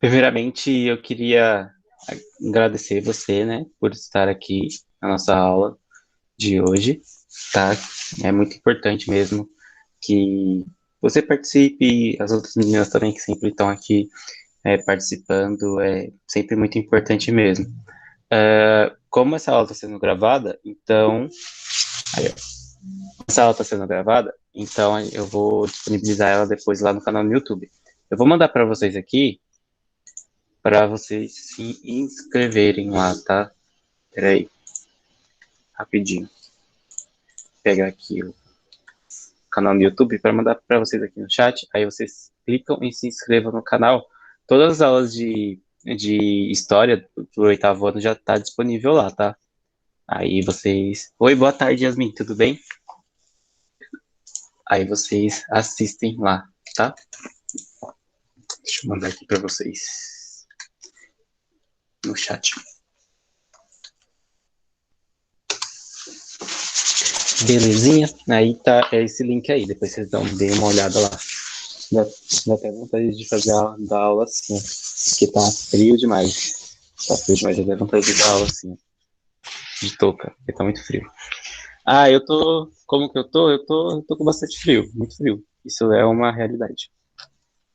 Primeiramente, eu queria agradecer você, né, por estar aqui na nossa aula de hoje, tá? É muito importante mesmo que você participe, as outras meninas também que sempre estão aqui participando, é sempre muito importante mesmo. Como essa aula está sendo gravada, então, aí, ó, essa aula está sendo gravada, então eu vou disponibilizar ela depois lá no canal no YouTube. Eu vou mandar para vocês aqui para vocês se inscreverem lá, tá? Peraí, rapidinho. Vou pegar aqui o canal no YouTube para mandar para vocês aqui no chat. Aí vocês clicam e se inscrevam no canal. Todas as aulas de história do oitavo ano já tá disponível lá, tá? Aí vocês. Oi, boa tarde, Yasmin, tudo bem? Aí vocês assistem lá, tá? Deixa eu mandar aqui para vocês no chat. Belezinha? Aí tá esse link aí, depois vocês deem uma olhada lá. Dá até vontade de fazer da aula assim, porque tá frio demais. Tá frio demais, dá vontade de dar aula assim, de touca, porque tá muito frio. Ah, eu tô. Como que eu tô? Eu tô com bastante frio, muito frio. Isso é uma realidade.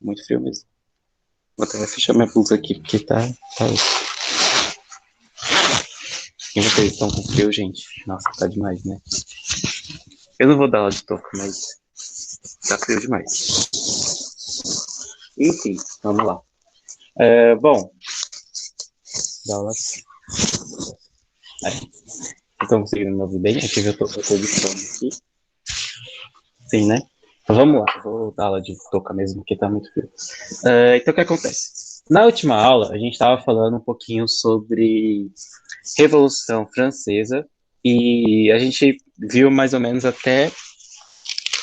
Muito frio mesmo. Vou até fechar minha blusa aqui, porque tá. E vocês estão com frio, gente? Nossa, tá demais, né? Eu não vou dar aula de touca, mas tá frio demais. Enfim, vamos lá. Bom, dá aula. Estão conseguindo me ouvir bem? Aqui eu tô editando aqui. Sim, né? Então vamos lá, vou dar aula de touca mesmo, porque tá muito frio. Então o que acontece? Na última aula, a gente estava falando um pouquinho sobre Revolução Francesa e a gente viu mais ou menos até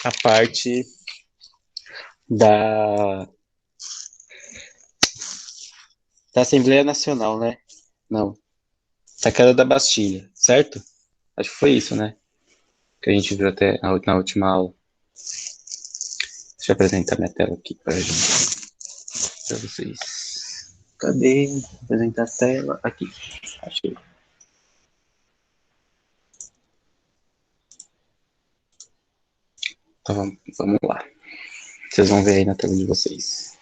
a parte da, da Assembleia Nacional, né? Não, da queda da Bastilha, certo? Acho que foi isso, né? Que a gente viu até na última aula. Deixa eu apresentar minha tela aqui para vocês. Cadê? Apresentar a tela. Aqui. Achei. Então vamos lá. Vocês vão ver aí na tela de vocês.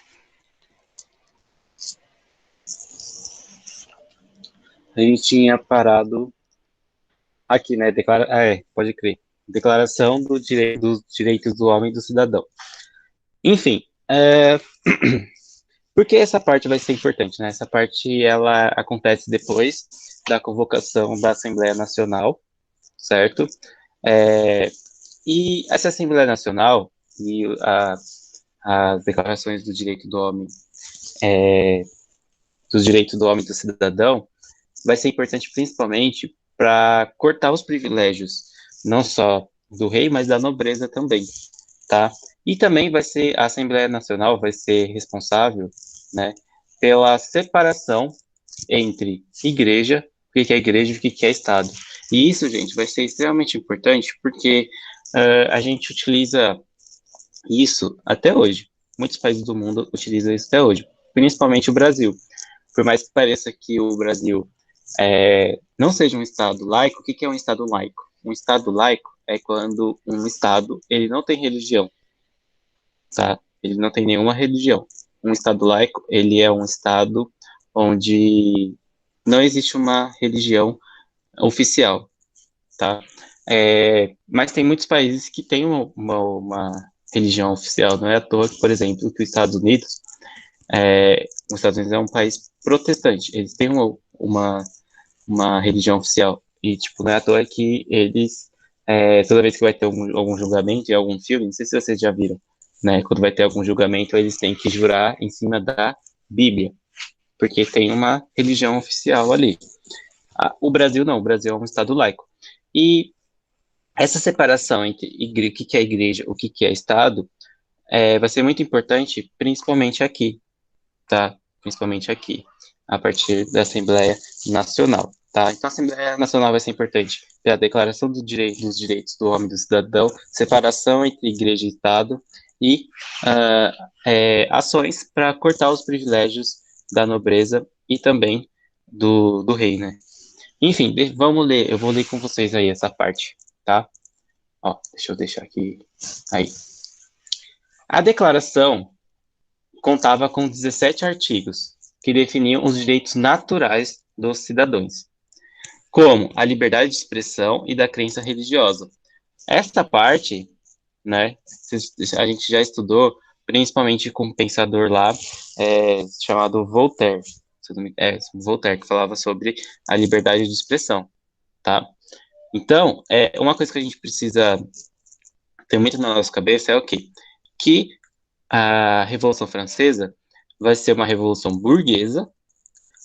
A gente tinha parado aqui, né? Pode crer. Declaração dos Direitos do Homem e do Cidadão. Enfim, por que essa parte vai ser importante, né? Essa parte, ela acontece depois da convocação da Assembleia Nacional, certo? É, e essa Assembleia Nacional e as declarações do direito do homem, dos direitos do homem e do cidadão, vai ser importante principalmente para cortar os privilégios, não só do rei, mas da nobreza também, tá? E também a Assembleia Nacional vai ser responsável, né, pela separação entre igreja, o que é igreja e o que é Estado. E isso, gente, vai ser extremamente importante porque a gente utiliza isso até hoje. Muitos países do mundo utilizam isso até hoje, principalmente o Brasil. Por mais que pareça que o Brasil não seja um Estado laico, o que é um Estado laico? Um Estado laico é quando um Estado ele não tem religião, tá? Ele não tem nenhuma religião. Um Estado laico, ele é um Estado onde não existe uma religião oficial, tá? Mas tem muitos países que têm uma religião oficial. Não é à toa que, por exemplo, que os Estados Unidos é um país protestante. Eles têm uma religião oficial. E, tipo, não é à toa que eles, toda vez que vai ter algum julgamento em algum filme, não sei se vocês já viram, né? Quando vai ter algum julgamento, eles têm que jurar em cima da Bíblia, porque tem uma religião oficial ali. O Brasil não, o Brasil é um estado laico. E essa separação entre o que é igreja, o que é Estado, vai ser muito importante, principalmente aqui, tá? Principalmente aqui, a partir da Assembleia Nacional, tá? Então, a Assembleia Nacional vai ser importante pela Declaração dos Direitos do Homem e do Cidadão, separação entre Igreja e Estado e ações para cortar os privilégios da nobreza e também do rei, né? Enfim, vamos ler, eu vou ler com vocês aí essa parte, tá? Ó, deixa eu deixar aqui, aí. A declaração contava com 17 artigos que definiam os direitos naturais dos cidadãos, como a liberdade de expressão e da crença religiosa. Esta parte, né, a gente já estudou, principalmente com um pensador lá, chamado Voltaire, Voltaire, que falava sobre a liberdade de expressão, tá? Então, uma coisa que a gente precisa ter muito na nossa cabeça é o quê? Que a Revolução Francesa vai ser uma revolução burguesa,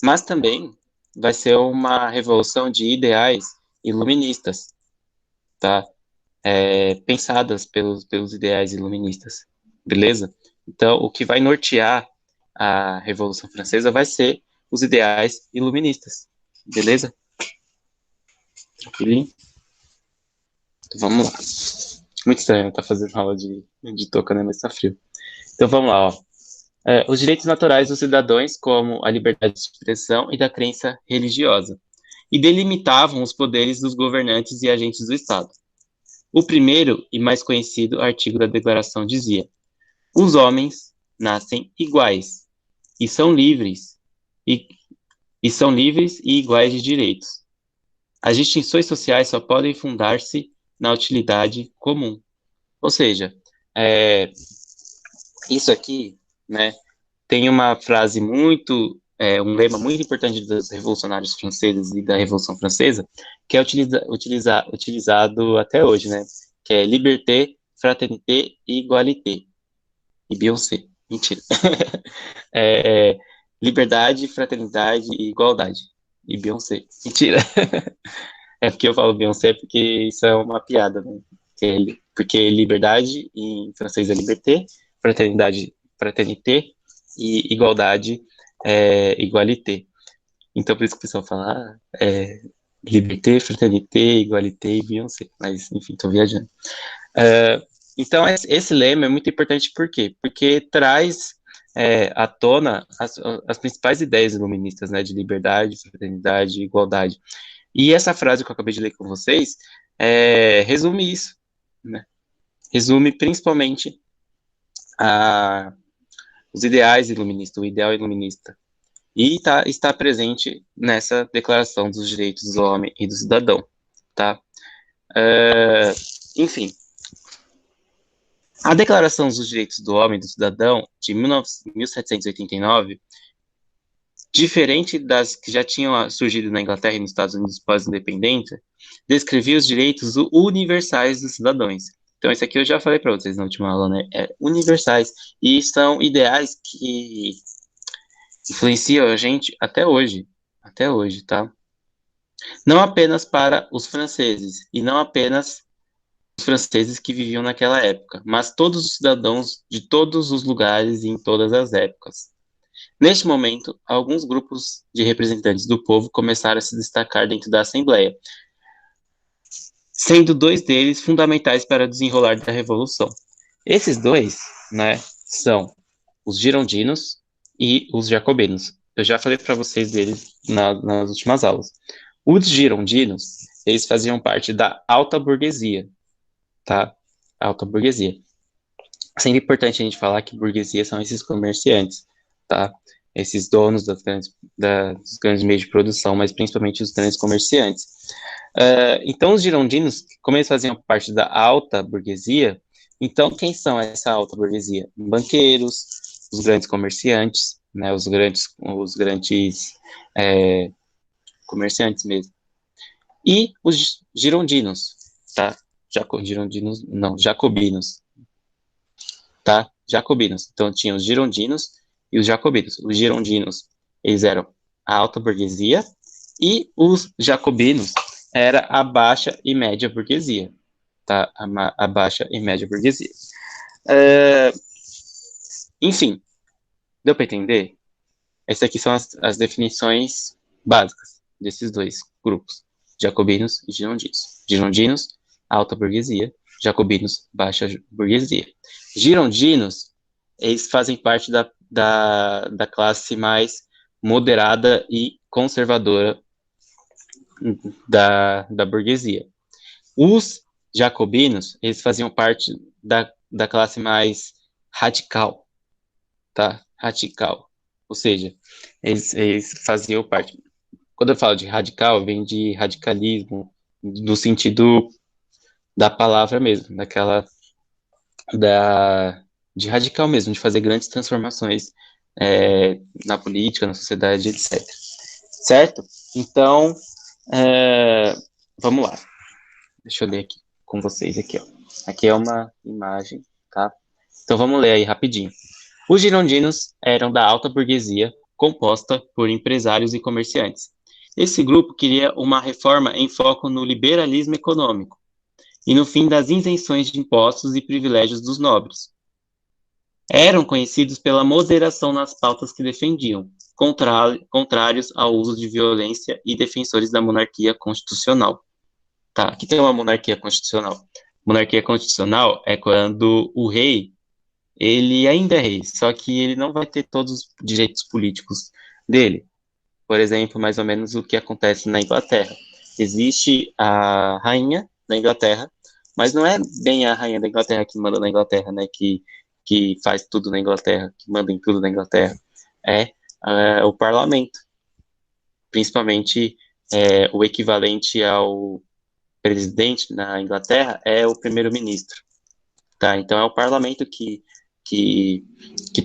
mas também vai ser uma revolução de ideais iluministas, tá? Pensadas pelos ideais iluministas, beleza? Então, o que vai nortear a Revolução Francesa vai ser os ideais iluministas, beleza? Tranquilinho? Então, vamos lá. Muito estranho tá fazendo aula de touca, né? Mas tá frio. Então, vamos lá, ó. Os direitos naturais dos cidadãos, como a liberdade de expressão e da crença religiosa, e delimitavam os poderes dos governantes e agentes do Estado. O primeiro e mais conhecido artigo da Declaração dizia: os homens nascem iguais e são livres e, e são livres e iguais de direitos. As distinções sociais só podem fundar-se na utilidade comum. Ou seja, isso aqui, né, tem uma frase um lema muito importante dos revolucionários franceses e da Revolução Francesa, que é utilizado até hoje, né, que é liberté, fraternité e égalité. E Beyoncé. Mentira. Liberdade, fraternidade e igualdade. E Beyoncé. Mentira. É porque eu falo Beyoncé porque isso é uma piada, né? Porque liberdade em francês é liberté, fraternidade, fraternité e igualdade é igualité. Então por isso que o pessoal fala liberté, fraternité, igualité e Beyoncé. Mas enfim, tô viajando. Então esse lema é muito importante por quê? Porque traz à tona as principais ideias iluministas, né, de liberdade, fraternidade e igualdade. E essa frase que eu acabei de ler com vocês resume isso, né? Resume principalmente os ideais iluministas, o ideal iluminista. E está presente nessa Declaração dos Direitos do Homem e do Cidadão, tá? Enfim, a Declaração dos Direitos do Homem e do Cidadão, de 1789, diferente das que já tinham surgido na Inglaterra e nos Estados Unidos pós-independência, descrevia os direitos universais dos cidadãos. Então, isso aqui eu já falei para vocês na última aula, né? Universais. E são ideais que influenciam a gente até hoje, tá? Não apenas para os franceses, e não apenas os franceses que viviam naquela época, mas todos os cidadãos de todos os lugares e em todas as épocas. Neste momento, alguns grupos de representantes do povo começaram a se destacar dentro da Assembleia, sendo dois deles fundamentais para o desenrolar da Revolução. Esses dois, né, são os girondinos e os jacobinos. Eu já falei para vocês deles nas últimas aulas. Os girondinos, eles faziam parte da alta burguesia, tá? Alta burguesia. Sempre importante a gente falar que burguesia são esses comerciantes, tá? Esses donos dos grandes meios de produção, mas principalmente os grandes comerciantes. Então, os girondinos, como eles faziam parte da alta burguesia, então quem são essa alta burguesia? Banqueiros, os grandes comerciantes, né? Os grandes comerciantes mesmo. E os girondinos, tá? Girondinos, não, jacobinos, tá? Jacobinos. Então, tinha os girondinos e os jacobinos. Os girondinos, eles eram a alta burguesia, e os jacobinos era a baixa e média burguesia, tá? A baixa e média burguesia. Enfim, deu para entender? Essas aqui são as definições básicas desses dois grupos, jacobinos e girondinos. Girondinos, alta burguesia, jacobinos, baixa burguesia. Girondinos, eles fazem parte da classe mais moderada e conservadora da burguesia. Os jacobinos, eles faziam parte da classe mais radical, tá? Radical. Ou seja, eles faziam parte. Quando eu falo de radical, vem de radicalismo, no sentido da palavra mesmo, de radical mesmo, de fazer grandes transformações na política, na sociedade, etc. Certo? Então, vamos lá. Deixa eu ler aqui com vocês aqui, ó. Aqui é uma imagem, tá? Então vamos ler aí rapidinho. Os girondinos eram da alta burguesia, composta por empresários e comerciantes. Esse grupo queria uma reforma em foco no liberalismo econômico e no fim das isenções de impostos e privilégios dos nobres. Eram conhecidos pela moderação nas pautas que defendiam, contrários ao uso de violência e defensores da monarquia constitucional. Tá, aqui tem uma monarquia constitucional. Monarquia constitucional é quando o rei, ele ainda é rei, só que ele não vai ter todos os direitos políticos dele. Por exemplo, mais ou menos o que acontece na Inglaterra. Existe a rainha da Inglaterra, mas não é bem a rainha da Inglaterra que manda na Inglaterra, né? Que faz tudo na Inglaterra, que manda em tudo na Inglaterra. É o parlamento. Principalmente o equivalente ao presidente na Inglaterra é o primeiro-ministro. Tá? Então é o parlamento que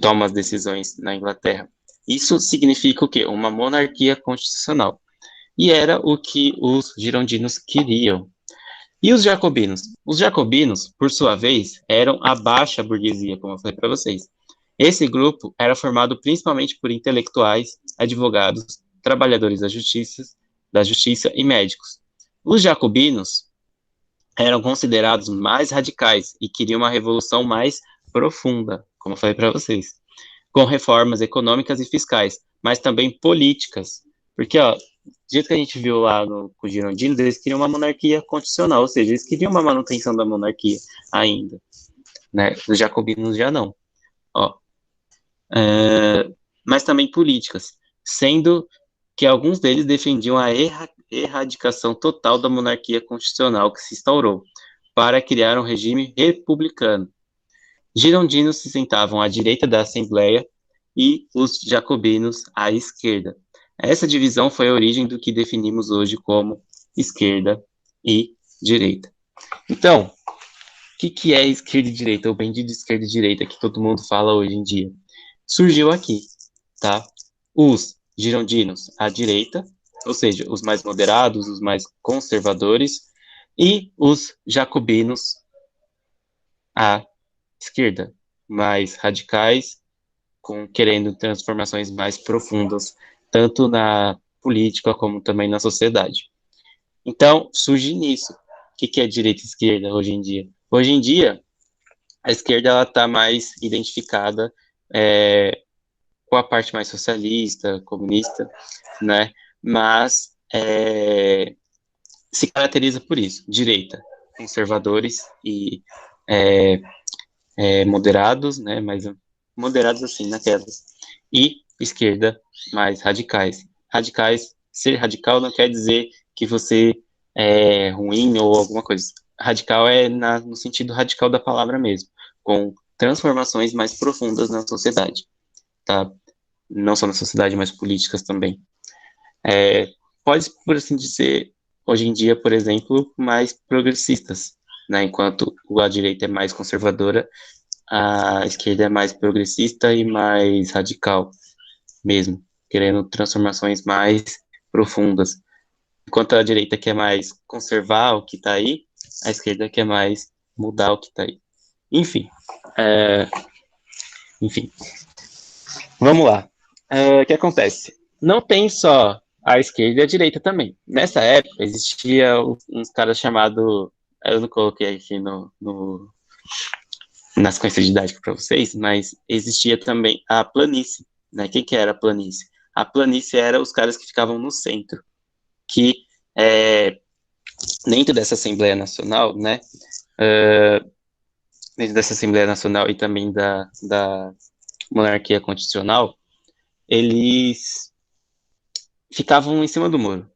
toma as decisões na Inglaterra. Isso significa o quê? Uma monarquia constitucional. E era o que os girondinos queriam. E os jacobinos? Os jacobinos, por sua vez, eram a baixa burguesia, como eu falei para vocês. Esse grupo era formado principalmente por intelectuais, advogados, trabalhadores da justiça e médicos. Os jacobinos eram considerados mais radicais e queriam uma revolução mais profunda, como eu falei para vocês, com reformas econômicas e fiscais, mas também políticas. Porque, ó, do jeito que a gente viu lá com os girondinos, eles queriam uma monarquia constitucional, ou seja, eles queriam uma manutenção da monarquia ainda, né? Os jacobinos já não. Ó, mas também políticas, sendo que alguns deles defendiam a erradicação total da monarquia constitucional que se instaurou, para criar um regime republicano. Girondinos se sentavam à direita da Assembleia e os jacobinos à esquerda. Essa divisão foi a origem do que definimos hoje como esquerda e direita. Então, o que é esquerda e direita, o bendito esquerda e direita que todo mundo fala hoje em dia? Surgiu aqui, tá? Os girondinos à direita, ou seja, os mais moderados, os mais conservadores, e os jacobinos à esquerda, mais radicais, querendo transformações mais profundas, tanto na política como também na sociedade. Então, surge nisso. O que é direita e esquerda hoje em dia? Hoje em dia, a esquerda está mais identificada com a parte mais socialista, comunista, né? Mas se caracteriza por isso. Direita, conservadores e moderados, né? Mais moderados assim naquelas. E esquerda, mais radicais. Radicais, ser radical não quer dizer que você é ruim ou alguma coisa. Radical é no sentido radical da palavra mesmo, com transformações mais profundas na sociedade, tá? Não só na sociedade, mas políticas também. Pode, por assim dizer, hoje em dia, por exemplo, mais progressistas, né? Enquanto a direita é mais conservadora, a esquerda é mais progressista e mais radical mesmo, querendo transformações mais profundas. Enquanto a direita quer mais conservar o que está aí, a esquerda quer mais mudar o que está aí. Enfim, vamos lá. O que acontece? Não tem só a esquerda e a direita também. Nessa época, existia uns caras chamados, eu não coloquei aqui na sequência didática para vocês, mas existia também a planície, né? Quem que era a planície? A planície era os caras que ficavam no centro, que dentro dessa Assembleia Nacional, né? Dentro dessa Assembleia Nacional e também da monarquia constitucional, eles ficavam em cima do muro.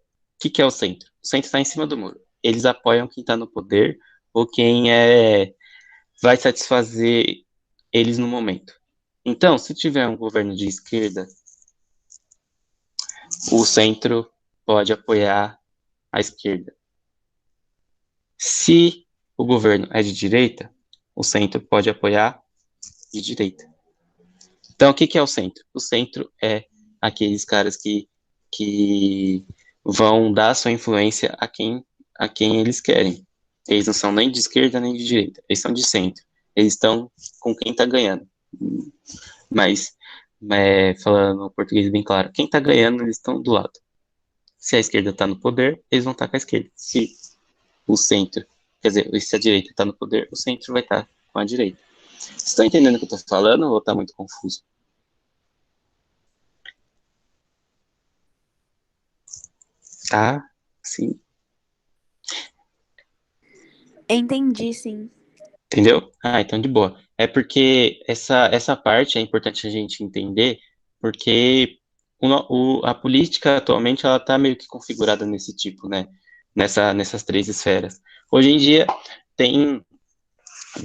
O que é o centro? O centro está em cima do muro. Eles apoiam quem está no poder ou quem vai satisfazer eles no momento. Então, se tiver um governo de esquerda, o centro pode apoiar a esquerda. Se o governo é de direita, o centro pode apoiar de direita. Então, o que é o centro? O centro é aqueles caras que vão dar sua influência a quem eles querem. Eles não são nem de esquerda nem de direita, eles são de centro. Eles estão com quem está ganhando. Mas, falando português bem claro, quem está ganhando, eles estão do lado. Se a esquerda está no poder, eles vão estar com a esquerda. Se o centro, quer dizer, se a direita está no poder, o centro vai estar com a direita. Vocês estão entendendo o que eu estou falando ou está muito confuso? Tá, sim. Entendi, sim. Entendeu? Ah, então de boa. É porque essa parte é importante a gente entender, porque a política atualmente ela está meio que configurada nesse tipo, né? Nessas três esferas. Hoje em dia tem,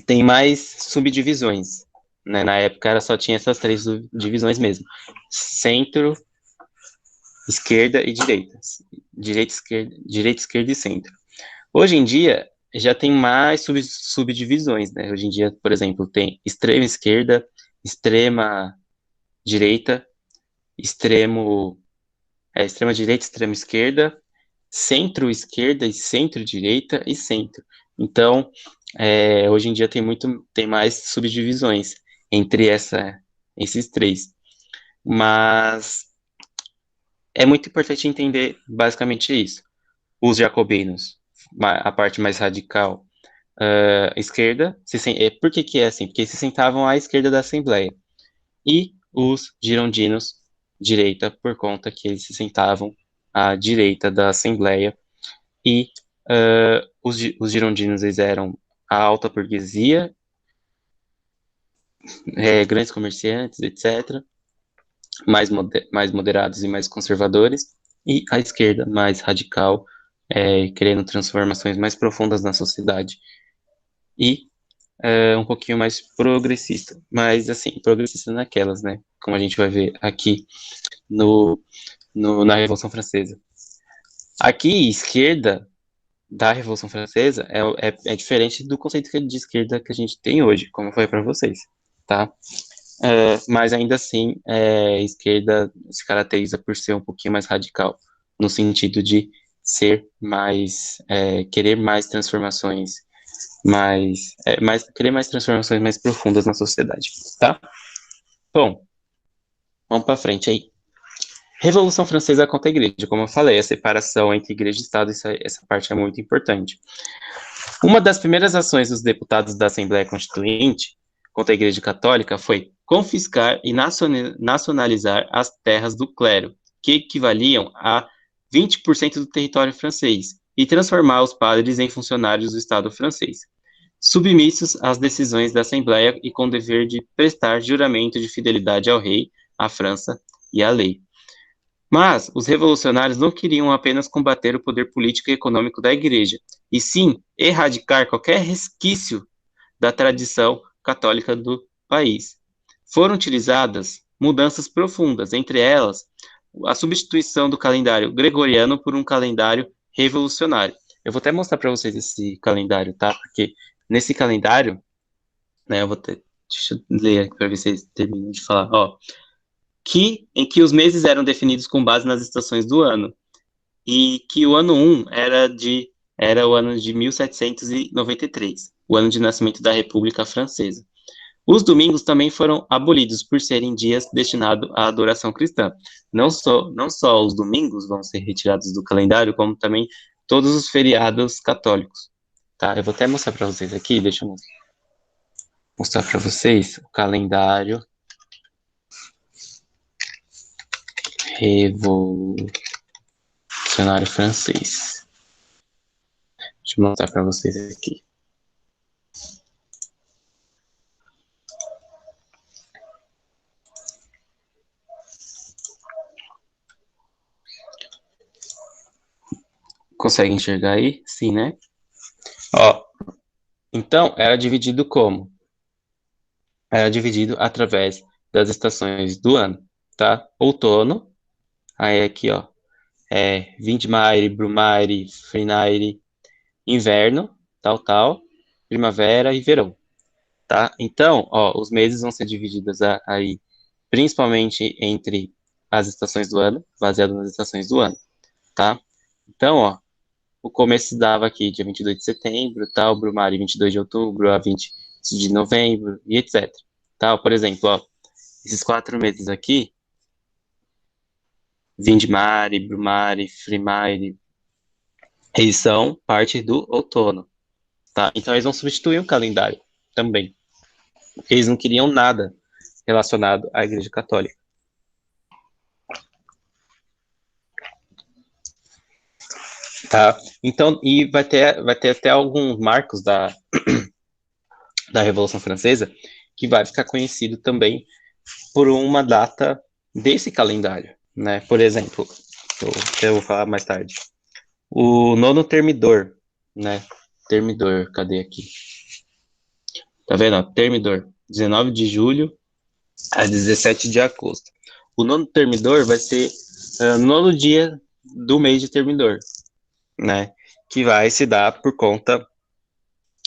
tem mais subdivisões, né? Na época era só tinha essas três divisões mesmo: centro, esquerda e direita. Direita, esquerda e centro. Hoje em dia, já tem mais subdivisões, né? Hoje em dia, por exemplo, tem extrema esquerda, extrema direita, extrema direita, extrema esquerda, centro-esquerda e centro-direita e centro. Então, hoje em dia tem mais subdivisões entre esses três. Mas é muito importante entender basicamente isso. Os jacobinos, a parte mais radical, esquerda, por que é assim? Porque se sentavam à esquerda da Assembleia. E os girondinos, direita, por conta que eles se sentavam à direita da Assembleia. E os girondinos, eles eram a alta burguesia, grandes comerciantes, etc., mais moderados e mais conservadores, e a esquerda, mais radical, querendo transformações mais profundas na sociedade. E um pouquinho mais progressista, mas assim, progressista naquelas, né? Como a gente vai ver aqui no, na Revolução Francesa. Aqui, esquerda da Revolução Francesa é diferente do conceito de esquerda que a gente tem hoje, como eu falei para vocês, tá? Mas ainda assim, esquerda se caracteriza por ser um pouquinho mais radical, no sentido de ser mais, querer mais transformações, querer mais transformações mais profundas na sociedade, tá? Bom, vamos para frente aí. Revolução Francesa contra a Igreja, como eu falei, a separação entre Igreja e Estado, essa parte é muito importante. Uma das primeiras ações dos deputados da Assembleia Constituinte contra a Igreja Católica foi confiscar e nacionalizar as terras do clero, que equivaliam a 20% do território francês, e transformar os padres em funcionários do Estado francês, submissos às decisões da Assembleia e com dever de prestar juramento de fidelidade ao rei, à França e à lei. Mas os revolucionários não queriam apenas combater o poder político e econômico da Igreja, e sim erradicar qualquer resquício da tradição católica do país. Foram utilizadas mudanças profundas, entre elas a substituição do calendário gregoriano por um calendário revolucionário. Eu vou até mostrar para vocês esse calendário, tá? Porque nesse calendário, né, deixa eu ler aqui para ver se vocês terminam de falar, ó, em que os meses eram definidos com base nas estações do ano, e que o ano 1 era o ano de 1793, o ano de nascimento da República Francesa. Os domingos também foram abolidos por serem dias destinados à adoração cristã. Não só os domingos vão ser retirados do calendário, como também todos os feriados católicos. Tá? Eu vou até mostrar para vocês aqui, deixa eu mostrar para vocês o calendário revolucionário francês. Deixa eu mostrar para vocês aqui. Consegue enxergar aí? Sim, né? Ó, então, era dividido como? Era dividido através das estações do ano, tá? Outono, aí aqui, ó, Vindmare, Brumare, Finare, inverno, tal, primavera e verão, tá? Então, ó, os meses vão ser divididos aí, principalmente entre as estações do ano, baseado nas estações do ano, tá? Então, ó, o começo se dava aqui dia 22 de setembro, tal, Brumare 22 de outubro, a 20 de novembro e etc. Tal, por exemplo, ó, esses 4 meses aqui, Vindmare, Brumare, Primare, eles são parte do outono, tá? Então eles vão substituir o calendário também, porque eles não queriam nada relacionado à Igreja Católica, tá? Então, e vai ter até alguns marcos da Revolução Francesa que vai ficar conhecido também por uma data desse calendário, né? Por exemplo, eu vou falar mais tarde. O nono termidor, né? Termidor, cadê aqui? Tá vendo? Ó, termidor, 19 de julho a 17 de agosto. O nono termidor vai ser no nono dia do mês de termidor, né? Que vai se dar por conta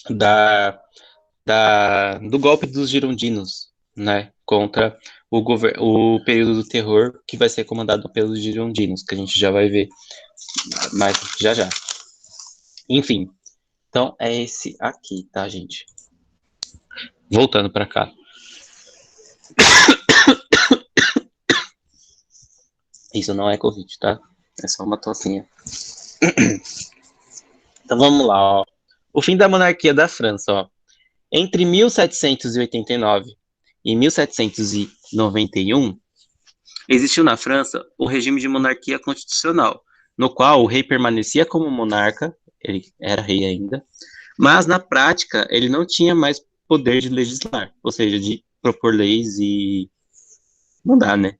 da, do golpe dos girondinos, né? Contra o período do terror que vai ser comandado pelos girondinos, que a gente já vai ver mais já já. Enfim, então é esse aqui, tá, gente? Voltando para cá. Isso não é Covid, tá? É só uma tossinha. Então vamos lá, ó. O fim da monarquia da França, ó. Entre 1789 e 1791, existiu na França o regime de monarquia constitucional, no qual o rei permanecia como monarca, ele era rei ainda, mas na prática ele não tinha mais poder de legislar, ou seja, de propor leis e mandar, né?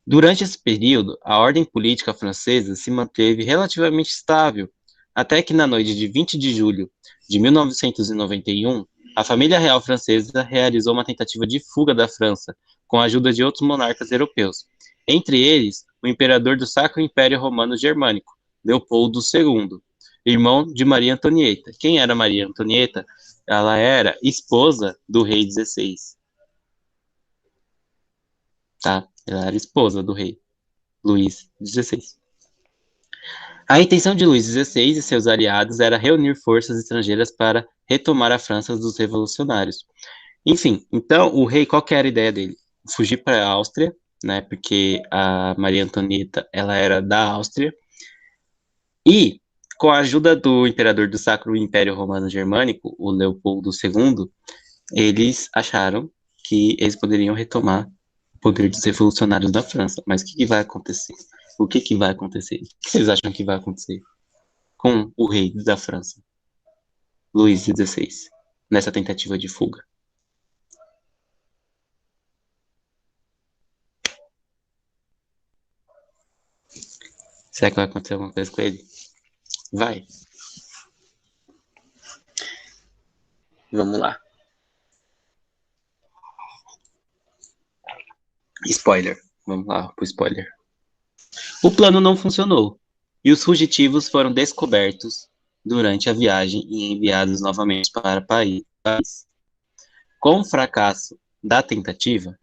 Durante esse período, a ordem política francesa se manteve relativamente estável, até que na noite de 20 de julho de 1991, a família real francesa realizou uma tentativa de fuga da França, com a ajuda de outros monarcas europeus, entre eles o imperador do Sacro Império Romano Germânico, Leopoldo II, irmão de Maria Antonieta. Quem era Maria Antonieta? Ela era esposa do rei XVI, tá? Ela era esposa do rei Luís XVI. A intenção de Luís XVI e seus aliados era reunir forças estrangeiras para retomar a França dos revolucionários. Enfim, então o rei, qual que era a ideia dele? Fugir para a Áustria, né? Porque a Maria Antonieta, ela era da Áustria, e com a ajuda do imperador do Sacro Império Romano Germânico, o Leopoldo II, eles acharam que eles poderiam retomar o poder dos revolucionários da França. Mas o que vai acontecer? O que vai acontecer? O que vocês acham que vai acontecer com o rei da França, Luís XVI, nessa tentativa de fuga? Será que vai acontecer alguma coisa com ele? Vai. Vamos lá. Spoiler. Vamos lá pro spoiler. O plano não funcionou e os fugitivos foram descobertos durante a viagem e enviados novamente para Paris. Com o fracasso da tentativa,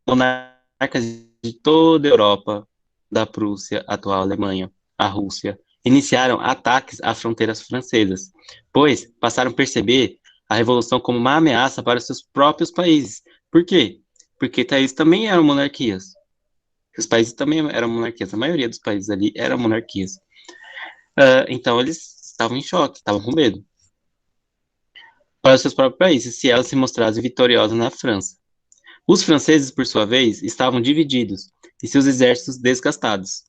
monarcas de toda a Europa, da Prússia, atual Alemanha, a Rússia, iniciaram ataques às fronteiras francesas, pois passaram a perceber a revolução como uma ameaça para seus próprios países. Por quê? Porque eles também eram monarquias. Os países também eram monarquias. A maioria dos países ali eram monarquias. Então eles estavam em choque, estavam com medo para os seus próprios países, se elas se mostrassem vitoriosas na França. Os franceses, por sua vez, estavam divididos e seus exércitos desgastados.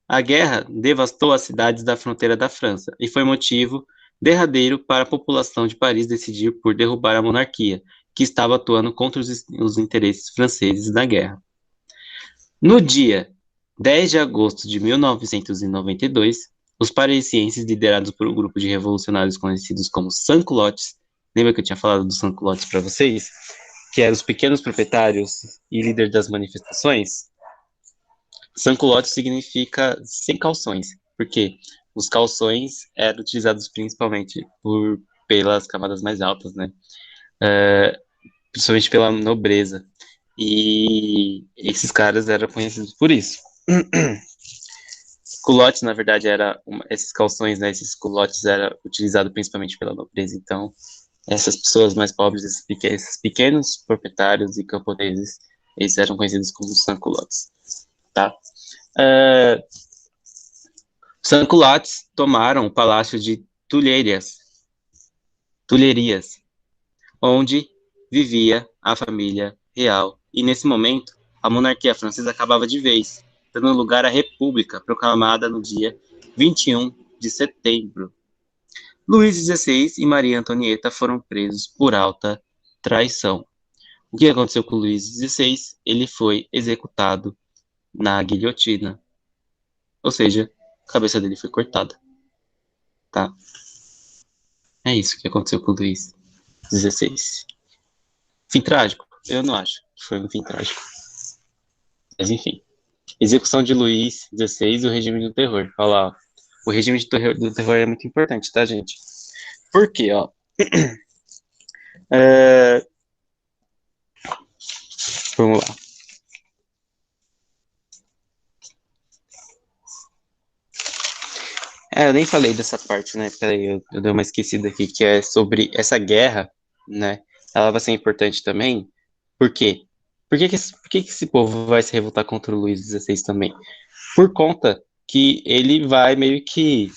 A guerra devastou as cidades da fronteira da França e foi motivo derradeiro para a população de Paris decidir por derrubar a monarquia, que estava atuando contra os interesses franceses na guerra. No dia 10 de agosto de 1992, Os parisienses, liderados por um grupo de revolucionários conhecidos como sans-culottes, lembra que eu tinha falado dos sans-culottes para vocês? Que eram os pequenos proprietários e líder das manifestações? Sans-culottes significa sem calções, porque os calções eram utilizados principalmente pelas camadas mais altas, né? Principalmente pela nobreza. E esses caras eram conhecidos por isso. Culottes, na verdade, esses calções, né? Esses culottes eram utilizados principalmente pela nobreza. Então, essas pessoas mais pobres, esses pequenos proprietários e camponeses, eles eram conhecidos como sans-culottes, tá? Sans-culottes tomaram o palácio de Tulherias, onde vivia a família real. E nesse momento, a monarquia francesa acabava de vez, dando lugar à República, proclamada no dia 21 de setembro. Luís XVI e Maria Antonieta foram presos por alta traição. O que aconteceu com Luís XVI? Ele foi executado na guilhotina. Ou seja, a cabeça dele foi cortada. Tá? É isso que aconteceu com Luís XVI. Fim trágico? Eu não acho que foi um fim trágico. Mas enfim. Execução de Luís XVI e o regime do terror. Olha lá, ó. O regime do terror é muito importante, tá, gente? Por quê, ó? Vamos lá. Eu nem falei dessa parte, né? Peraí, eu dei uma esquecida aqui, que é sobre essa guerra, né? Ela vai ser importante também. Por quê? Por que esse povo vai se revoltar contra o Luís XVI também? Por conta que ele vai meio que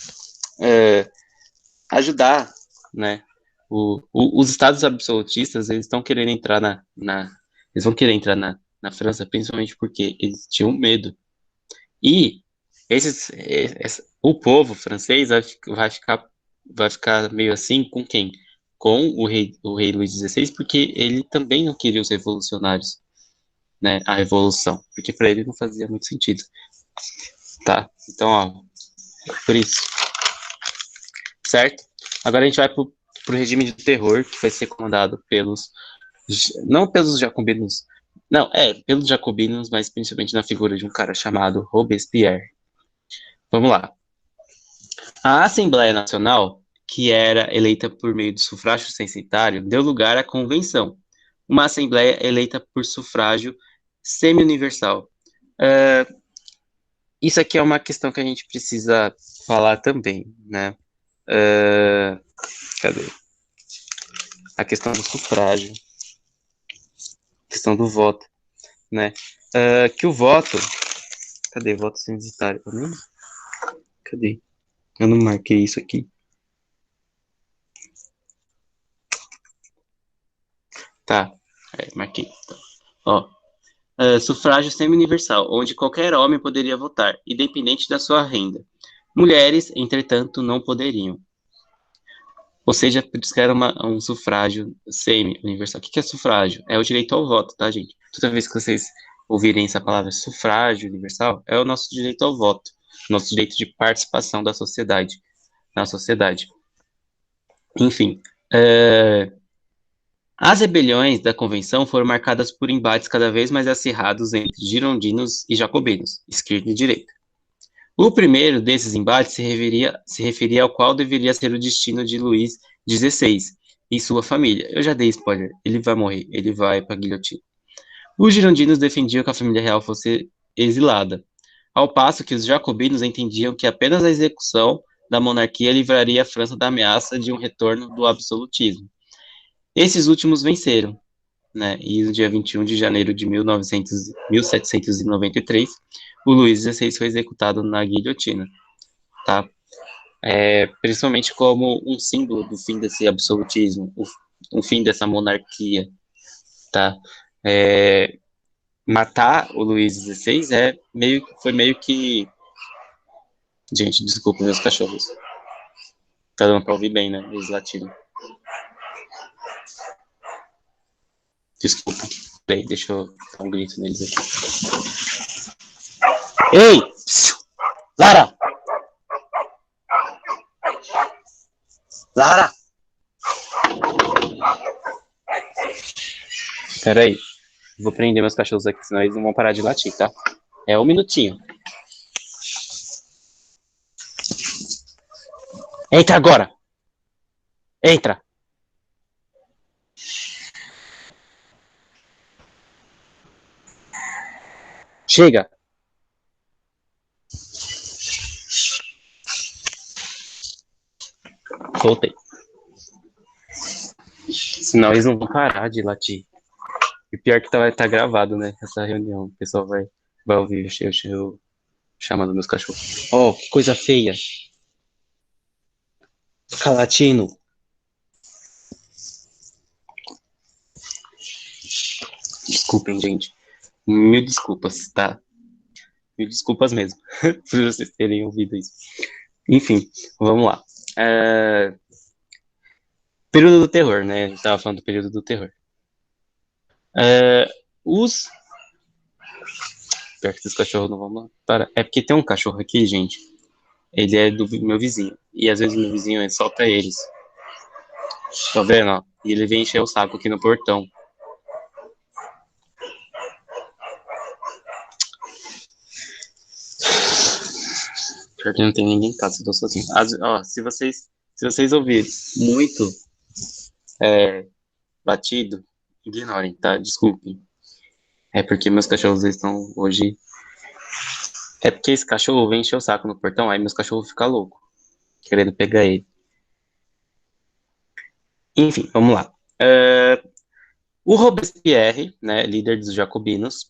ajudar, né? Os estados absolutistas, eles estão querendo entrar eles vão querer entrar na França, principalmente porque eles tinham medo. E o povo francês vai ficar meio assim com quem? Com o rei Luís XVI, porque ele também não queria os revolucionários, né? A revolução, porque para ele não fazia muito sentido, tá? Então, ó, por isso, certo? Agora a gente vai pro regime de terror, que vai ser comandado não pelos jacobinos, não, pelos jacobinos, mas principalmente na figura de um cara chamado Robespierre. Vamos lá. A Assembleia Nacional, que era eleita por meio do sufrágio censitário, deu lugar à Convenção, uma Assembleia eleita por sufrágio semi-universal. Isso aqui é uma questão que a gente precisa falar também, né? Cadê? A questão do sufrágio, a questão do voto, né? Que o voto... Cadê? Voto censitário também? Cadê? Eu não marquei isso aqui. Tá, marquei. Ó, sufrágio semi-universal, onde qualquer homem poderia votar, independente da sua renda. Mulheres, entretanto, não poderiam. Ou seja, por isso que era um sufrágio semi-universal. O que é sufrágio? É o direito ao voto, tá, gente? Toda vez que vocês ouvirem essa palavra sufrágio universal, é o nosso direito ao voto, nosso direito de participação na sociedade. Enfim, as rebeliões da convenção foram marcadas por embates cada vez mais acirrados entre girondinos e jacobinos, esquerda e direita. O primeiro desses embates se referia ao qual deveria ser o destino de Luís XVI e sua família. Eu já dei spoiler, ele vai morrer, ele vai para a guilhotina. Os girondinos defendiam que a família real fosse exilada, ao passo que os jacobinos entendiam que apenas a execução da monarquia livraria a França da ameaça de um retorno do absolutismo. Esses últimos venceram, né? E no dia 21 de janeiro de 1793, o Luís XVI foi executado na guilhotina, tá? Principalmente como um símbolo do fim desse absolutismo, o fim dessa monarquia, tá? Matar o Luís XVI foi meio que... Gente, desculpa meus cachorros. Tá dando pra ouvir bem, né? Eles latindo. Desculpa. Peraí, deixa eu dar um grito neles aqui. Ei! Lara! Lara! Peraí. Vou prender meus cachorros aqui, senão eles não vão parar de latir, tá? É um minutinho. Entra agora! Entra! Chega! Voltei. Senão eles não vão parar de latir. E pior que tá gravado, né? Essa reunião. O pessoal vai ouvir eu chamando meus cachorros. Oh, que coisa feia. Fica latindo. Desculpem, gente. Mil desculpas, tá? Mil desculpas mesmo. Por vocês terem ouvido isso. Enfim, vamos lá. Período do terror, né? A gente tava falando do período do terror. Os. Pior que esses cachorros não vão lá. Para. É porque tem um cachorro aqui, gente. Ele é do meu vizinho. E às vezes o meu vizinho solta eles. Tá vendo, ó? E ele vem encher o saco aqui no portão. Pior que não tem ninguém em casa, eu tô sozinho. Ó, se vocês ouvirem muito batido, ignorem, tá? Desculpem. É porque meus cachorros estão hoje. É porque esse cachorro vem encher o saco no portão, aí meus cachorros ficam loucos, querendo pegar ele. Enfim, vamos lá. O Robespierre, né, líder dos jacobinos,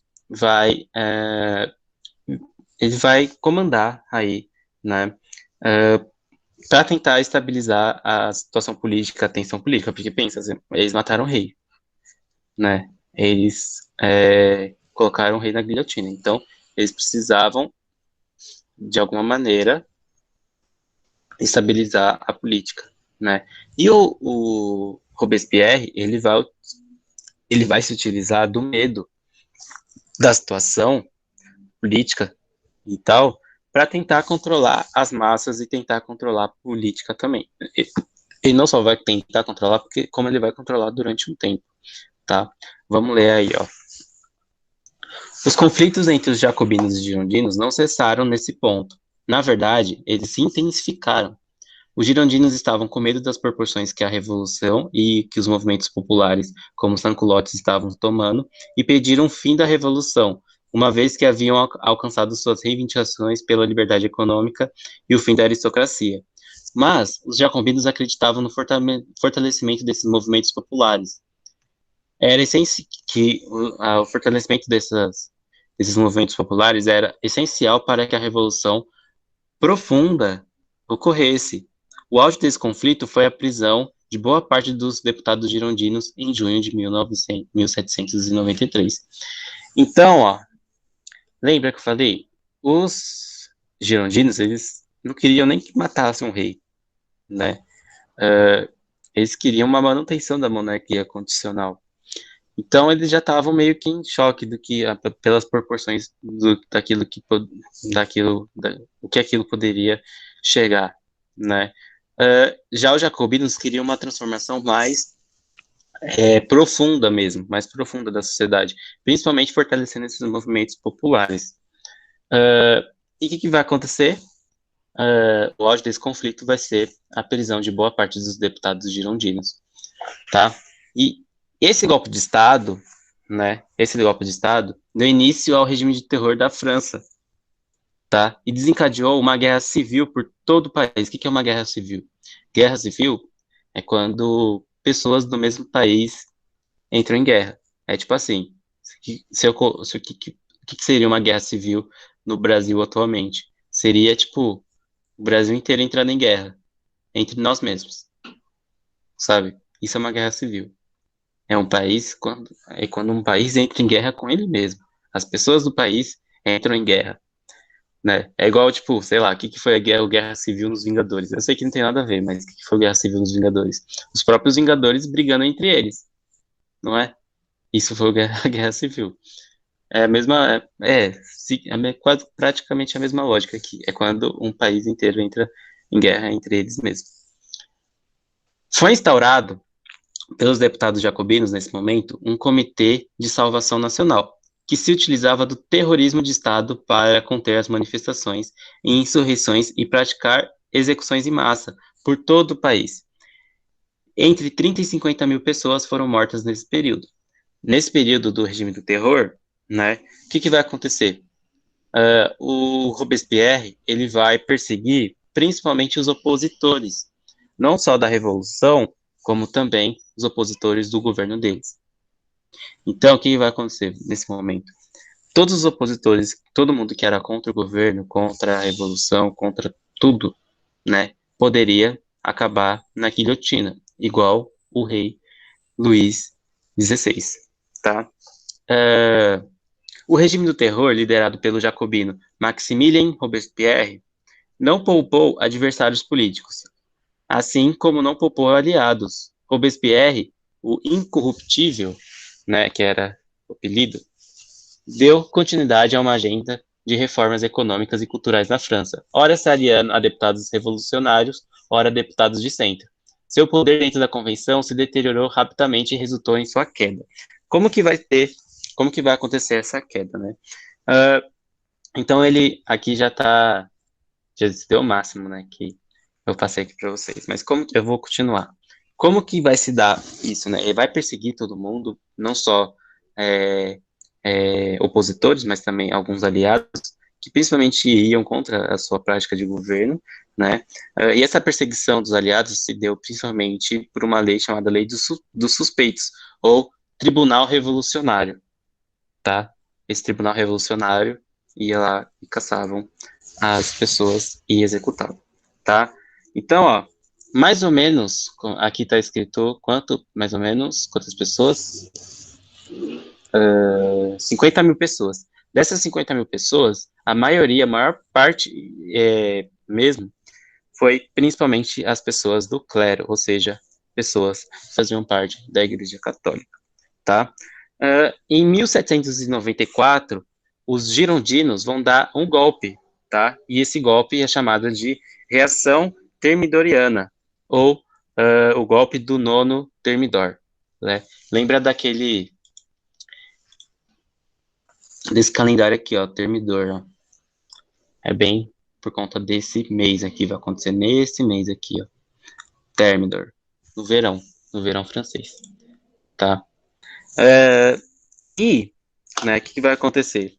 ele vai comandar aí, né, para tentar estabilizar a situação política, a tensão política, porque pensa, eles mataram o rei, né, eles colocaram o rei na guilhotina, então eles precisavam, de alguma maneira, estabilizar a política, né, e o Robespierre, ele vai se utilizar do medo da situação política e tal, para tentar controlar as massas e tentar controlar a política também. Ele não só vai tentar controlar, porque como ele vai controlar durante um tempo, tá? Vamos ler aí, ó. Os conflitos entre os jacobinos e girondinos não cessaram nesse ponto. Na verdade, eles se intensificaram. Os girondinos estavam com medo das proporções que a revolução e que os movimentos populares, como os sans-culottes, estavam tomando, e pediram o fim da revolução, uma vez que haviam alcançado suas reivindicações pela liberdade econômica e o fim da aristocracia. Mas os jacobinos acreditavam no fortalecimento desses movimentos populares. Era que o fortalecimento desses movimentos populares era essencial para que a revolução profunda ocorresse. O auge desse conflito foi a prisão de boa parte dos deputados girondinos em junho de 1793. Então, ó, lembra que eu falei? Os girondinos, eles não queriam nem que matasse um rei, né? Eles queriam uma manutenção da monarquia constitucional. Então, eles já estavam meio que em choque do que, pelas proporções daquilo que o que aquilo poderia chegar, né? Já os jacobinos queriam uma transformação mais profunda mesmo, mais profunda da sociedade, principalmente fortalecendo esses movimentos populares. E o que vai acontecer? O auge desse conflito vai ser a prisão de boa parte dos deputados girondinos, tá? E esse golpe de Estado, né? Esse golpe de Estado deu início ao regime de terror da França, tá? E desencadeou uma guerra civil por todo o país. O que é uma guerra civil? Guerra civil é quando pessoas do mesmo país entram em guerra. É tipo assim, o que seria uma guerra civil no Brasil atualmente? Seria tipo o Brasil inteiro entrando em guerra entre nós mesmos, sabe? Isso é uma guerra civil. É um país quando um país entra em guerra com ele mesmo. As pessoas do país entram em guerra, né? É igual, tipo, sei lá, o que foi a guerra civil nos Vingadores? Eu sei que não tem nada a ver, mas o que foi a guerra civil nos Vingadores? Os próprios Vingadores brigando entre eles, não é? Isso foi a guerra civil. É a mesma, quase praticamente a mesma lógica aqui. É quando um país inteiro entra em guerra entre eles mesmos. Foi instaurado pelos deputados jacobinos, nesse momento, um comitê de salvação nacional, que se utilizava do terrorismo de Estado para conter as manifestações e insurreições e praticar execuções em massa por todo o país. Entre 30 e 50 mil pessoas foram mortas nesse período. Nesse período do regime do terror, né, o que vai acontecer? O Robespierre, ele vai perseguir principalmente os opositores, não só da revolução, como também os opositores do governo deles. Então, o que vai acontecer nesse momento? Todos os opositores, todo mundo que era contra o governo, contra a revolução, contra tudo, né, poderia acabar na guilhotina, igual o rei Luís XVI, tá? O regime do terror, liderado pelo jacobino Maximilien Robespierre, não poupou adversários políticos, assim como não poupou aliados. Robespierre, o incorruptível, né, que era o apelido, deu continuidade a uma agenda de reformas econômicas e culturais na França, ora se aliando a deputados revolucionários, ora a deputados de centro. Seu poder dentro da convenção se deteriorou rapidamente e resultou em sua queda. Como que vai acontecer essa queda, né? Então ele aqui já deu o máximo, né, que eu passei aqui para vocês, mas como eu vou continuar? Como que vai se dar isso, né? Ele vai perseguir todo mundo, não só é, opositores, mas também alguns aliados, que principalmente iam contra a sua prática de governo, né? E essa perseguição dos aliados se deu principalmente por uma lei chamada Lei dos Suspeitos, ou Tribunal Revolucionário, tá? Esse Tribunal Revolucionário ia lá e caçavam as pessoas e executavam, tá? Então, ó, mais ou menos, aqui tá escrito mais ou menos, quantas pessoas? 50 mil pessoas. Dessas 50 mil pessoas, a maioria, a maior parte mesmo, foi principalmente as pessoas do clero, ou seja, pessoas que faziam parte da Igreja Católica, tá? Em 1794, os girondinos vão dar um golpe, tá? E esse golpe é chamado de reação termidoriana, ou o golpe do nono termidor, né? Lembra desse calendário aqui, ó, termidor, ó. É bem por conta desse mês aqui, vai acontecer nesse mês aqui, ó, termidor, no verão francês, tá? E, né, o que vai acontecer?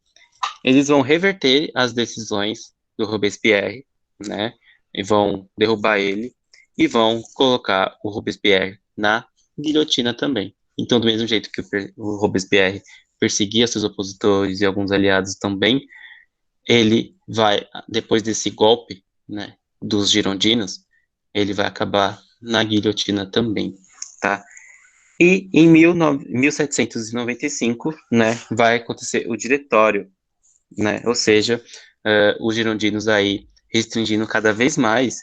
Eles vão reverter as decisões do Robespierre, né? E vão derrubar ele e vão colocar o Robespierre na guilhotina também. Então, do mesmo jeito que o Robespierre perseguia seus opositores e alguns aliados também, ele vai, depois desse golpe, né, dos girondinos, ele vai acabar na guilhotina também, tá? E em 1795, né, vai acontecer o diretório, né? Ou seja, os girondinos aí restringindo cada vez mais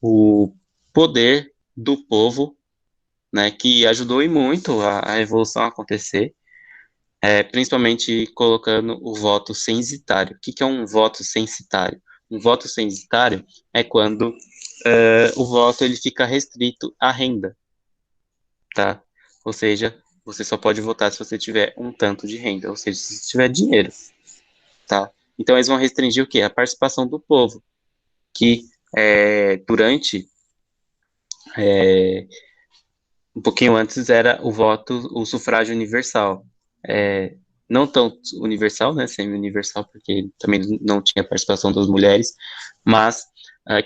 o poder do povo, né? Que ajudou e muito a revolução a acontecer, principalmente colocando o voto censitário. O que é um voto censitário? Um voto censitário é quando o voto ele fica restrito à renda, tá? Ou seja, você só pode votar se você tiver um tanto de renda, ou seja, se você tiver dinheiro, tá? Então eles vão restringir o quê? A participação do povo, que durante um pouquinho antes era o voto, o sufrágio universal. Não tão universal, né, semi-universal, porque também não tinha participação das mulheres, mas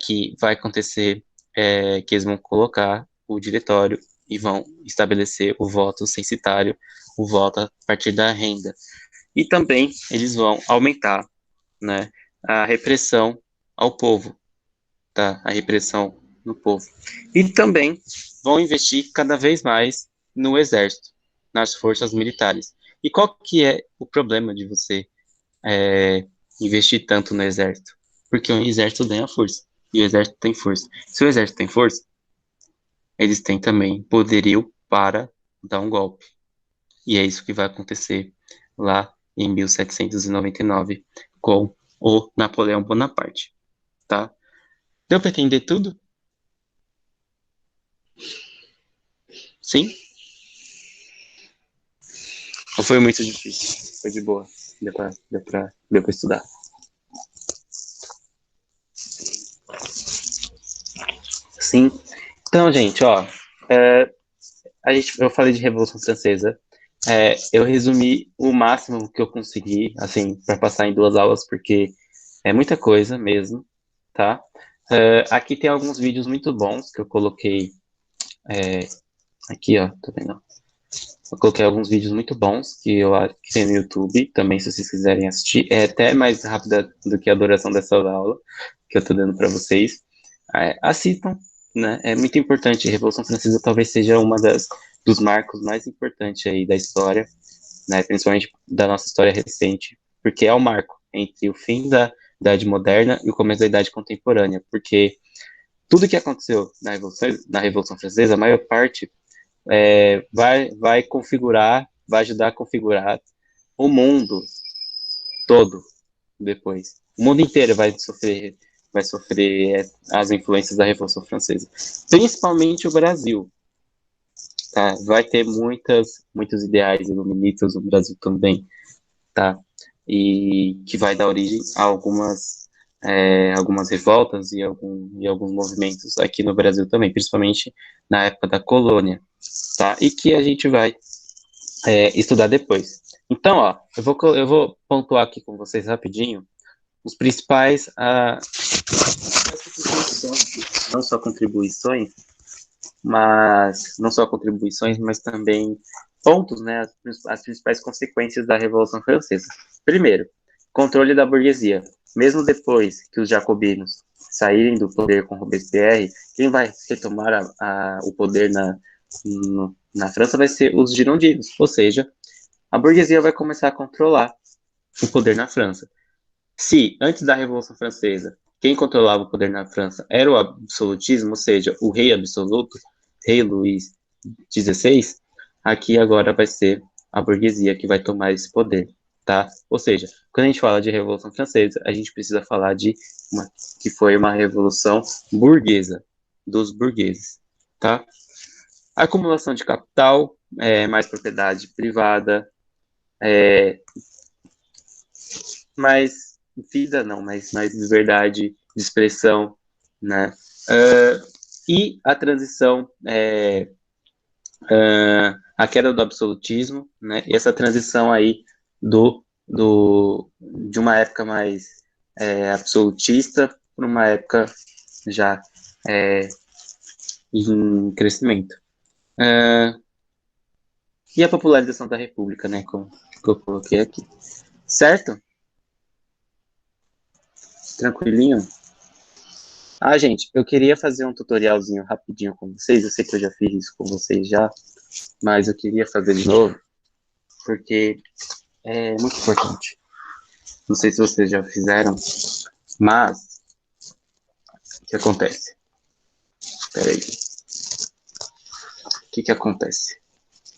que vai acontecer que eles vão colocar o diretório e vão estabelecer o voto censitário, o voto a partir da renda. E também eles vão aumentar, né, a repressão ao povo, tá? A repressão no povo. E também vão investir cada vez mais no exército, nas forças militares. E qual que é o problema de você investir tanto no exército? Porque o exército ganha força, e o exército tem força. Se o exército tem força, eles têm também poderio para dar um golpe. E é isso que vai acontecer lá em 1799 com o Napoleão Bonaparte, tá? Deu para entender tudo? Sim? Ou foi muito difícil? Foi de boa. Deu pra estudar. Sim. Então, gente, ó, é, eu falei de Revolução Francesa. Eu resumi o máximo que eu consegui, assim, para passar em 2 aulas, porque é muita coisa mesmo, tá? Aqui tem alguns vídeos muito bons que eu coloquei aqui, ó, tá vendo? Eu coloquei alguns vídeos muito bons que tem no YouTube, também se vocês quiserem assistir. É até mais rápida do que a duração dessa aula que eu tô dando para vocês. Assistam, né? É muito importante. A Revolução Francesa talvez seja uma dos marcos mais importantes aí da história, né? Principalmente da nossa história recente, porque é o marco entre o fim da Idade Moderna e o começo da Idade Contemporânea, porque tudo que aconteceu na Revolução Francesa, a maior parte vai ajudar a configurar o mundo todo depois. O mundo inteiro vai sofrer as influências da Revolução Francesa, principalmente o Brasil. Tá? Vai ter muitos ideais iluministas no Brasil também, tá? E que vai dar origem a algumas revoltas e alguns movimentos aqui no Brasil também, principalmente na época da colônia, tá? E que a gente vai estudar depois. Então, ó, eu vou pontuar aqui com vocês rapidinho os principais não só contribuições, mas também pontos, né, as principais consequências da Revolução Francesa. Primeiro, controle da burguesia. Mesmo depois que os jacobinos saírem do poder com Robespierre, quem vai retomar o poder na França vai ser os girondinos, ou seja, a burguesia vai começar a controlar o poder na França. Se, antes da Revolução Francesa, quem controlava o poder na França era o absolutismo, ou seja, o rei absoluto, rei Luís XVI, aqui agora vai ser a burguesia que vai tomar esse poder, tá? Ou seja, quando a gente fala de Revolução Francesa, a gente precisa falar que foi uma revolução burguesa, dos burgueses, tá? Acumulação de capital, mais propriedade privada, mais vida não, mas mais liberdade de expressão, né? E a transição, a queda do absolutismo, né? E essa transição aí de uma época mais absolutista para uma época já em crescimento. E a popularização da República, né? Como eu coloquei aqui. Certo? Tranquilinho? Gente, eu queria fazer um tutorialzinho rapidinho com vocês. Eu sei que eu já fiz isso com vocês já, mas eu queria fazer de novo, porque é muito importante. Não sei se vocês já fizeram, mas o que acontece? Espera aí. O que acontece?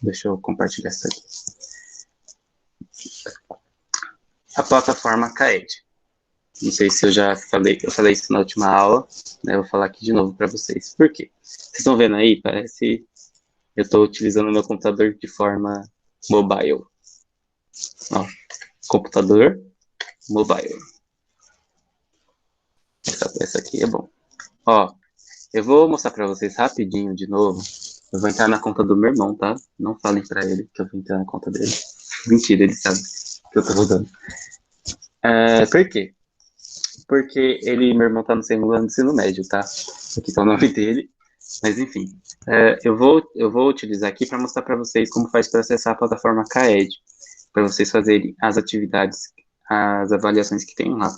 Deixa eu compartilhar isso aqui. A plataforma CAED. Não sei se eu falei isso na última aula, né? Eu vou falar aqui de novo para vocês. Por quê? Vocês estão vendo aí? Parece eu estou utilizando meu computador de forma mobile. Ó, computador mobile. Essa aqui é bom. Ó, eu vou mostrar para vocês rapidinho de novo. Eu vou entrar na conta do meu irmão, tá? Não falem para ele que eu vou entrar na conta dele. Mentira, ele sabe que eu tô rodando. Por quê? Porque meu irmão tá no segundo ano do ensino médio, tá? Aqui tá o nome dele. Mas enfim, eu vou utilizar aqui para mostrar para vocês como faz para acessar a plataforma CAED, para vocês fazerem as atividades, as avaliações que tem lá,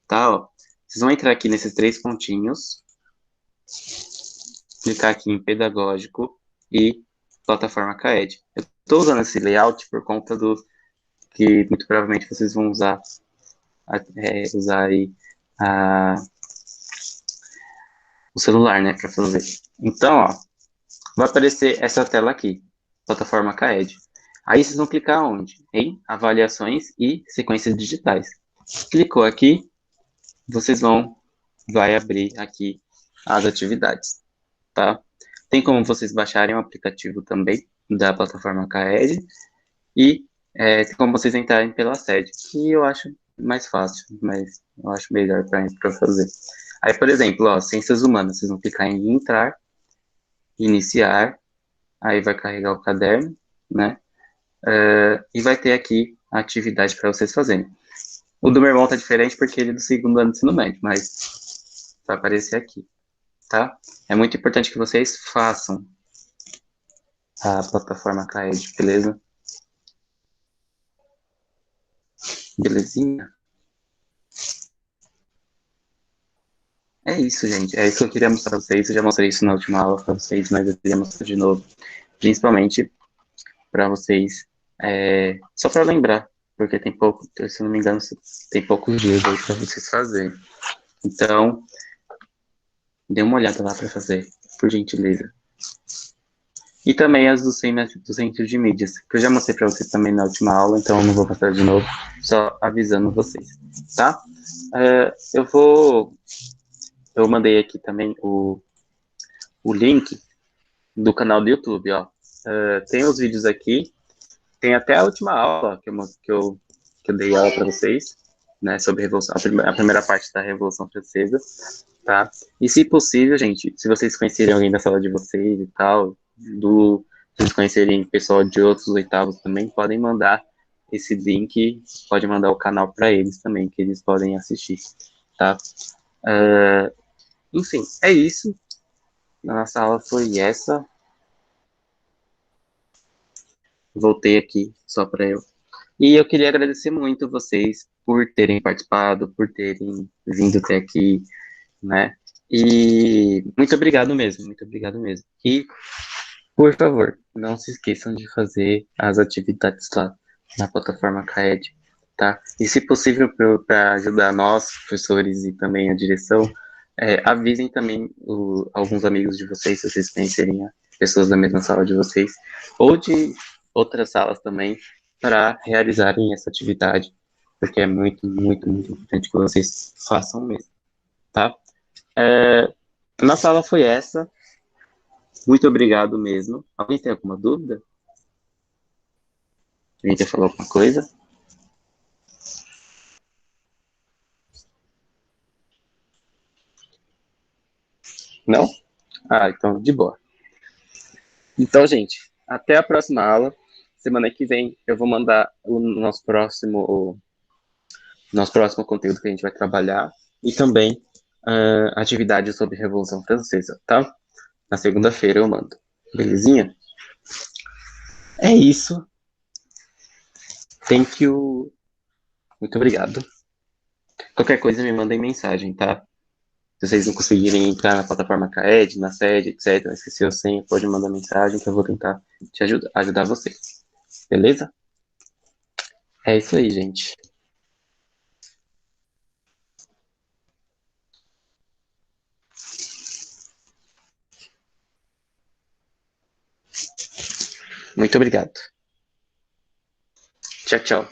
tá? Ó, vocês vão entrar aqui nesses 3 pontinhos, clicar aqui em pedagógico e plataforma CAED. Eu estou usando esse layout por conta do que muito provavelmente vocês vão usar aí o celular, né, para fazer. Então, ó, vai aparecer essa tela aqui, plataforma CAED. Aí vocês vão clicar onde? Em avaliações e sequências digitais. Clicou aqui, vai abrir aqui as atividades, tá? Tem como vocês baixarem o aplicativo também da plataforma Kaed e tem como vocês entrarem pela sede, que eu acho mais fácil, mas eu acho melhor para fazer. Aí, por exemplo, ó, ciências humanas, vocês vão clicar em entrar, iniciar, aí vai carregar o caderno, né? E vai ter aqui a atividade para vocês fazerem. O do meu irmão tá diferente porque ele é do segundo ano do ensino médio, mas vai aparecer aqui, tá? É muito importante que vocês façam a plataforma Kaed, beleza? Belezinha? É isso, gente. É isso que eu queria mostrar pra vocês. Eu já mostrei isso na última aula pra vocês, mas eu queria mostrar de novo. Principalmente para vocês, só para lembrar, porque tem pouco, se não me engano, tem poucos dias aí para vocês fazerem. Então, dê uma olhada lá para fazer, por gentileza. E também as do centro de mídias, que eu já mostrei para vocês também na última aula, então eu não vou passar de novo, só avisando vocês, tá? Eu mandei aqui também o link do canal do YouTube, ó. Tem os vídeos aqui, tem até a última aula que eu dei aula para vocês, né, sobre a primeira parte da Revolução Francesa, tá? E se possível, gente, se vocês conhecerem alguém da sala de vocês e tal, se vocês conhecerem pessoal de outros oitavos também, podem mandar esse link, pode mandar o canal para eles também, que eles podem assistir, tá? Enfim, é isso. A nossa aula foi essa. Voltei aqui só para eu. E eu queria agradecer muito vocês por terem participado, por terem vindo até aqui, né? E muito obrigado mesmo, muito obrigado mesmo. E, por favor, não se esqueçam de fazer as atividades lá na plataforma CAED, tá? E se possível, para ajudar nós, professores e também a direção, avisem também alguns amigos de vocês, se vocês conhecerem pessoas da mesma sala de vocês, ou de outras salas também, para realizarem essa atividade, porque é muito, muito, muito importante que vocês façam mesmo, tá? A nossa aula foi essa. Muito obrigado mesmo. Alguém tem alguma dúvida? Alguém quer falar alguma coisa? Não? Ah, então de boa. Então, gente, até a próxima aula. Semana que vem eu vou mandar o nosso próximo conteúdo que a gente vai trabalhar e também atividades sobre Revolução Francesa, tá? Na segunda-feira eu mando. Belezinha? É isso. Thank you. Muito obrigado. Qualquer coisa me mandem mensagem, tá? Se vocês não conseguirem entrar na plataforma CAED, na sede, etc., esqueci a senha, pode mandar mensagem que eu vou tentar te ajudar vocês. Beleza? É isso aí, gente. Muito obrigado. Tchau, tchau.